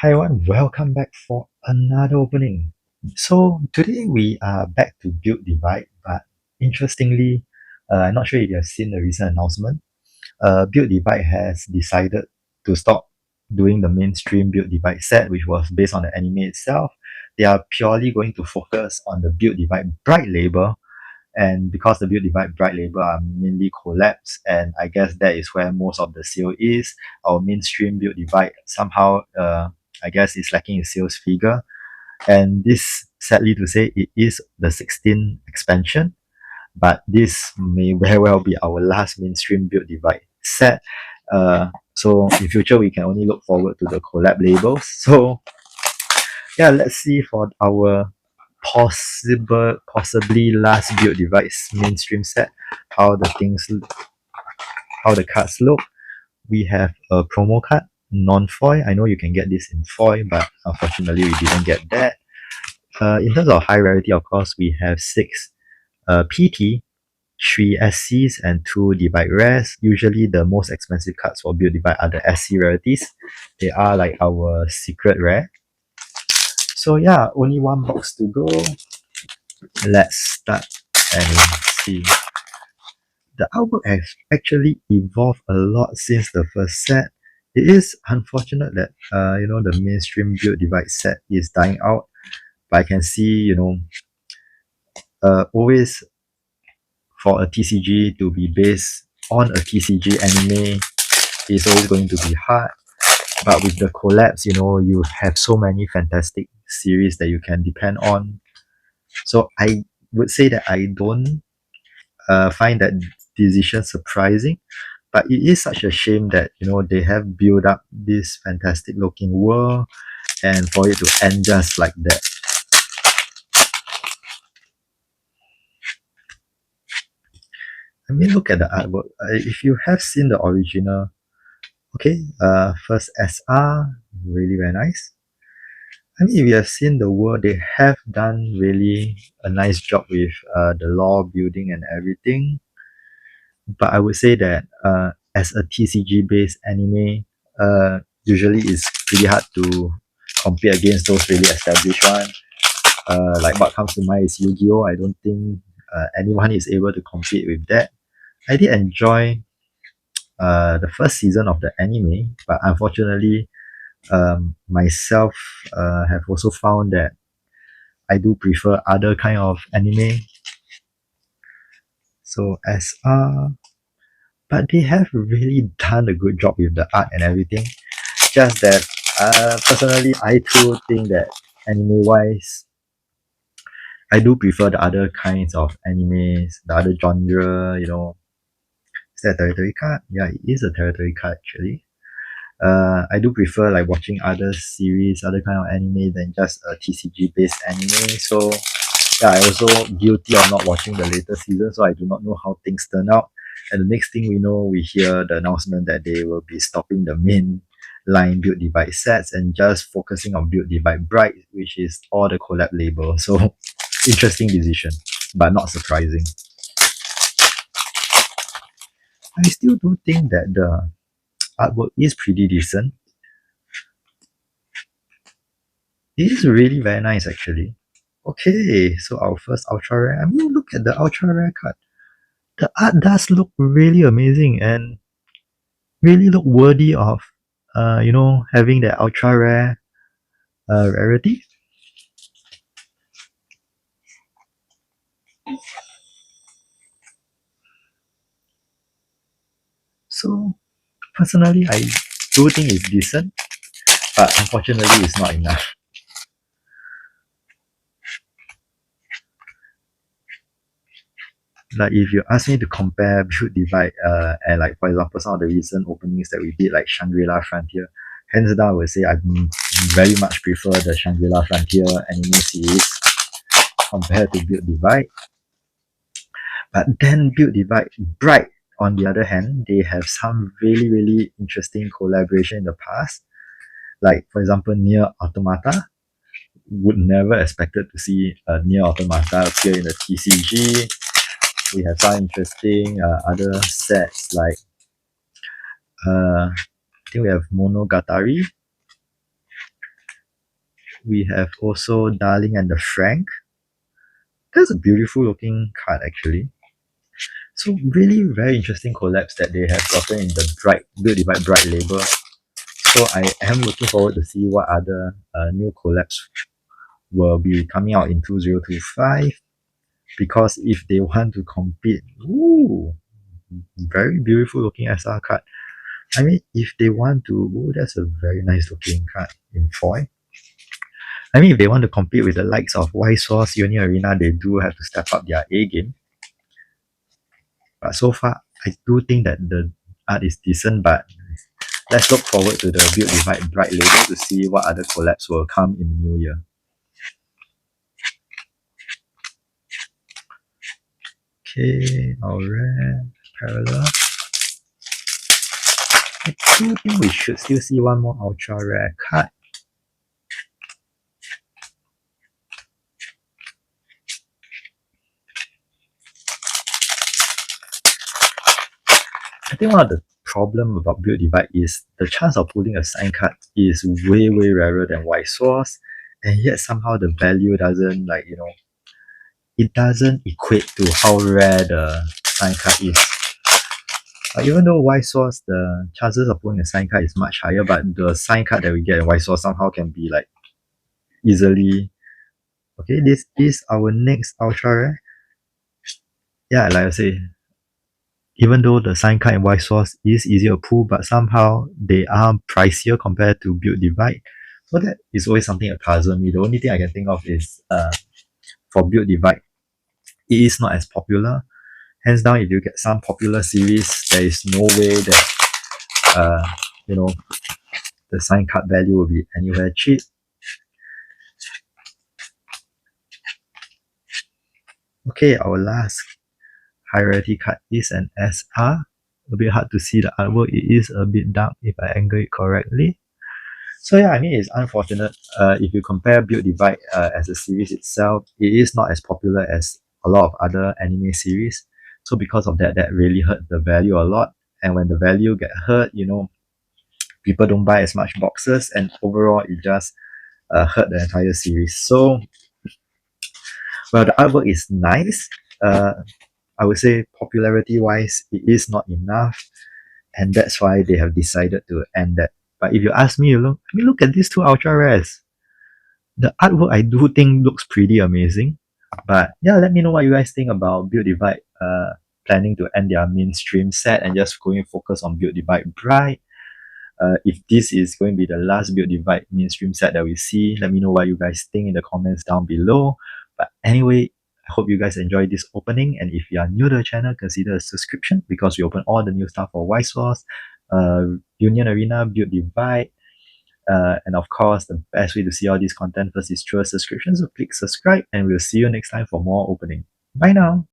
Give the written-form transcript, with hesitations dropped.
Hi everyone, welcome back for another opening. So today we are back to Build Divide, but interestingly, I'm not sure if you have seen the recent announcement. Build Divide has decided to stop doing the mainstream Build Divide set, which was based on the anime itself. They are purely going to focus on the Build Divide Bright label, and because the Build Divide Bright label are mainly collabs, and I guess that is where most of the sale is. Our mainstream Build Divide somehow I guess is lacking in sales figure. And this, sadly to say, it is the 16 expansion, but this may very well be our last mainstream Build Divide set. So in future, we can only look forward to the collab labels. So yeah, let's see for our possibly last Build Divides mainstream set, how how the cards look. We have a promo card, non-foil. I know you can get this in foil, but unfortunately we didn't get that. In terms of high rarity, of course, we have 6 PT, 3 SCs, and 2 Divide rares. Usually the most expensive cards for Build Divide are the SC rarities. They are like our secret rare. So yeah, only one box to go. Let's start and see. The artwork has actually evolved a lot since the first set. It is unfortunate that the mainstream Build Divide set is dying out, but I can see always for a TCG to be based on a TCG anime is always going to be hard. But with the collabs, you have so many fantastic series that you can depend on. So I would say that I don't find that decision surprising, but it is such a shame that they have built up this fantastic looking world, and for it to end just like that. I mean, look at the artwork. If you have seen the original, okay, first SR, really very nice. I mean, if you have seen the world, they have done really a nice job with the lore building and everything. But I would say that as a TCG based anime, usually it's pretty hard to compete against those really established ones. Like what comes to mind is Yu-Gi-Oh! I don't think anyone is able to compete with that. I did enjoy the first season of the anime, but unfortunately, myself have also found that I do prefer other kind of anime. So SR, but they have really done a good job with the art and everything. Just that personally, I too think that anime wise, I do prefer the other kinds of animes, the other genre. Is that a territory card? Yeah, it is a territory card actually. I do prefer like watching other series, other kind of anime than just a TCG based anime. So yeah, I also guilty of not watching the latest season, so I do not know how things turn out. And the next thing we know, we hear the announcement that they will be stopping the main line Build Divide sets and just focusing on Build Divide Bright, which is all the collab label. So interesting decision, but not surprising. I still do think that the artwork is pretty decent. It is really very nice actually. Okay, so our first ultra rare. I mean, look at the ultra rare card. The art does look really amazing and really look worthy of having the ultra rare rarity. So personally, I do think it's decent, but unfortunately it's not enough. Like if you ask me to compare Build Divide and like for example some of the recent openings that we did like Shangri-La Frontier, hands down I would say I very much prefer the Shangri-La Frontier anime series compared to Build Divide. But then Build Divide Bright, on the other hand, they have some really interesting collaboration in the past. Like for example, Near Automata. Would never expected to see a Near Automata appear in the TCG. We have some interesting other sets like I think we have Monogatari. we have also Darling and the Frank. That's a beautiful looking card actually. So really very interesting collabs that they have gotten in the Bright Build Divide Bright label. So I am looking forward to see what other new collabs will be coming out in 2025, because if they want to compete, ooh, very beautiful looking SR card. I mean, if they want to, ooh, that's a very nice looking card in foil. I mean, if they want to compete with the likes of White Source, Union Arena, they do have to step up their A game. But so far, I do think that the art is decent, but let's look forward to the Build Divide Bright label to see what other collabs will come in the new year. Okay, alright, parallel. I do think we should still see one more ultra rare card. I think one of the problem about Build Divide is the chance of pulling a sign card is way rarer than White Source, and yet somehow the value doesn't, like, it doesn't equate to how rare the sign card is. Even though White Source, the chances of pulling a sign card is much higher, but the sign card that we get in White Source somehow can be like easily. Okay, this is our next ultra rare. Yeah, like I say, even though the sign card in White Source is easier to pull, but somehow they are pricier compared to Build Divide. So that is always something that puzzles me. The only thing I can think of is for Build Divide, it is not as popular. Hands down, if you get some popular series, there is no way that you know, the sign card value will be anywhere cheap. Okay, our last high rarity card is an SR. A bit hard to see the artwork. It is a bit dark if I angle it correctly. So yeah, I mean, it's unfortunate. If you compare Build Divide as a series itself, it is not as popular as a lot of other anime series. So because of that, that really hurt the value a lot. And when the value get hurt, people don't buy as much boxes, and overall it just hurt the entire series. So, well, the artwork is nice. I would say popularity wise, it is not enough, and that's why they have decided to end that. But if you ask me, look at these two ultra rares. The artwork I do think looks pretty amazing. But yeah, let me know what you guys think about Build Divide planning to end their mainstream set and just going focus on Build Divide Bright. If this is going to be the last Build Divide mainstream set that we see, let me know what you guys think in the comments down below. But anyway, I hope you guys enjoyed this opening, and if you are new to the channel, consider a subscription because we open all the new stuff for White Source, Union Arena, Build Divide, and of course, the best way to see all this content first is through a subscription, so click subscribe, and we'll see you next time for more opening. Bye now!